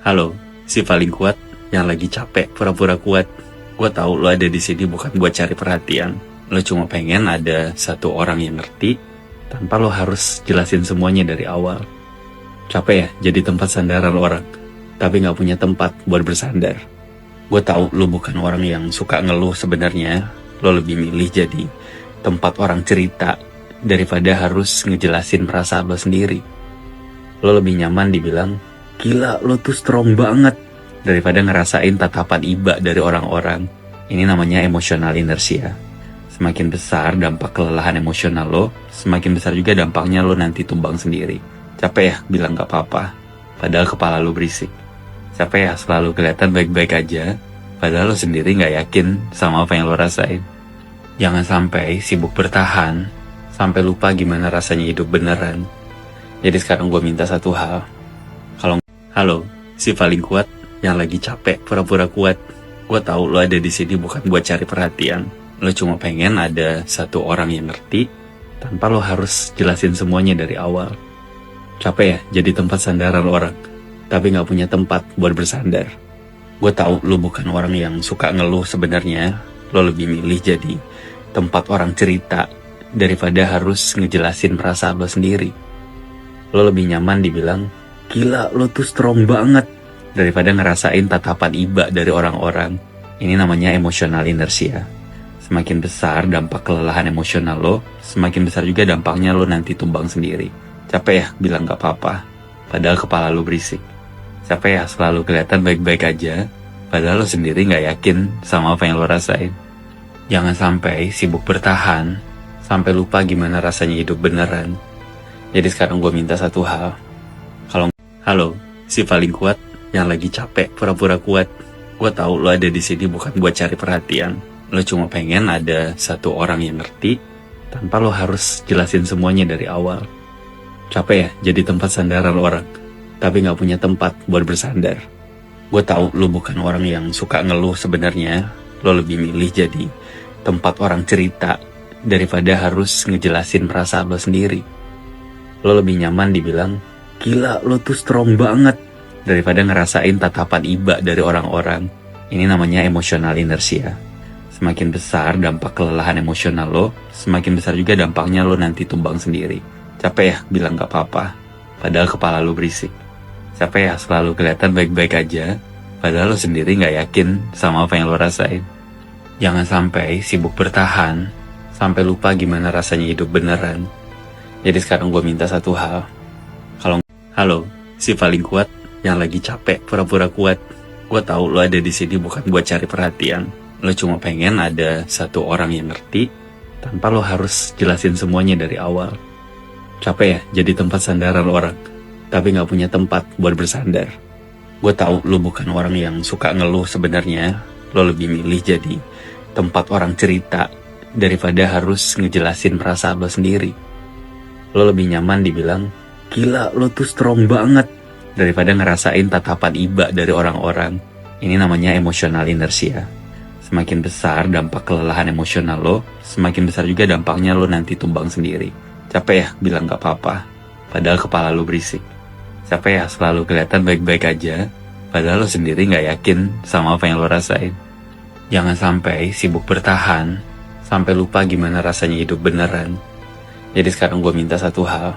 Halo, si paling kuat yang lagi capek pura-pura kuat. Gue tahu lo ada di sini bukan buat cari perhatian. Lo cuma pengen ada satu orang yang ngerti tanpa lo harus jelasin semuanya dari awal. Capek ya jadi tempat sandaran orang, tapi nggak punya tempat buat bersandar. Gue tahu lo bukan orang yang suka ngeluh sebenarnya. Lo lebih milih jadi tempat orang cerita daripada harus ngejelasin perasaan lo sendiri. Lo lebih nyaman dibilang, gila lo tuh strong banget, daripada ngerasain tatapan iba dari orang-orang. Ini namanya emotional inertia. Semakin besar dampak kelelahan emosional lo, semakin besar juga dampaknya lo nanti tumbang sendiri. Capek ya bilang gak apa-apa, padahal kepala lo berisik. Capek ya selalu kelihatan baik-baik aja, padahal lo sendiri gak yakin sama apa yang lo rasain. Jangan sampai sibuk bertahan, sampai lupa gimana rasanya hidup beneran. Jadi sekarang gue minta satu hal. Halo, si paling kuat yang lagi capek pura-pura kuat. Gue tahu lo ada di sini bukan buat cari perhatian. Lo cuma pengen ada satu orang yang ngerti tanpa lo harus jelasin semuanya dari awal. Capek ya jadi tempat sandaran orang, tapi nggak punya tempat buat bersandar. Gue tahu lo bukan orang yang suka ngeluh sebenarnya. Lo lebih milih jadi tempat orang cerita daripada harus ngejelasin perasaan lo sendiri. Lo lebih nyaman dibilang, gila lo tuh strong banget, daripada ngerasain tatapan iba dari orang-orang. Ini namanya emotional inertia. Semakin besar dampak kelelahan emosional lo, semakin besar juga dampaknya lo nanti tumbang sendiri. Capek ya bilang gak apa-apa, padahal kepala lo berisik. Capek ya selalu kelihatan baik-baik aja, padahal lo sendiri gak yakin sama apa yang lo rasain. Jangan sampai sibuk bertahan, sampai lupa gimana rasanya hidup beneran. Jadi sekarang gue minta satu hal. Halo, si paling kuat yang lagi capek pura-pura kuat. Gue tahu lo ada di sini bukan buat cari perhatian. Lo cuma pengen ada satu orang yang ngerti tanpa lo harus jelasin semuanya dari awal. Capek ya jadi tempat sandaran orang, tapi nggak punya tempat buat bersandar. Gue tahu lo bukan orang yang suka ngeluh sebenarnya. Lo lebih milih jadi tempat orang cerita daripada harus ngejelasin perasaan lo sendiri. Lo lebih nyaman dibilang, gila lo tuh strong banget, daripada ngerasain tatapan iba dari orang-orang. Ini namanya emotional inertia. Semakin besar dampak kelelahan emosional lo, semakin besar juga dampaknya lo nanti tumbang sendiri. Capek ya bilang gak apa-apa, padahal kepala lo berisik. Capek ya selalu kelihatan baik-baik aja, padahal lo sendiri gak yakin sama apa yang lo rasain. Jangan sampai sibuk bertahan, sampai lupa gimana rasanya hidup beneran. Jadi sekarang gue minta satu hal. Halo, si paling kuat yang lagi capek pura-pura kuat. Gue tahu lo ada di sini bukan buat cari perhatian. Lo cuma pengen ada satu orang yang ngerti tanpa lo harus jelasin semuanya dari awal. Capek ya jadi tempat sandaran orang, tapi nggak punya tempat buat bersandar. Gue tahu lo bukan orang yang suka ngeluh sebenarnya. Lo lebih milih jadi tempat orang cerita daripada harus ngejelasin perasaan lo sendiri. Lo lebih nyaman dibilang, gila lo tuh strong banget, daripada ngerasain tatapan iba dari orang-orang. Ini namanya emotional inertia. Semakin besar dampak kelelahan emosional lo, semakin besar juga dampaknya lo nanti tumbang sendiri. Capek ya bilang gak apa-apa, padahal kepala lo berisik. Capek ya selalu kelihatan baik-baik aja, padahal lo sendiri gak yakin sama apa yang lo rasain. Jangan sampai sibuk bertahan, sampai lupa gimana rasanya hidup beneran. Jadi sekarang gue minta satu hal.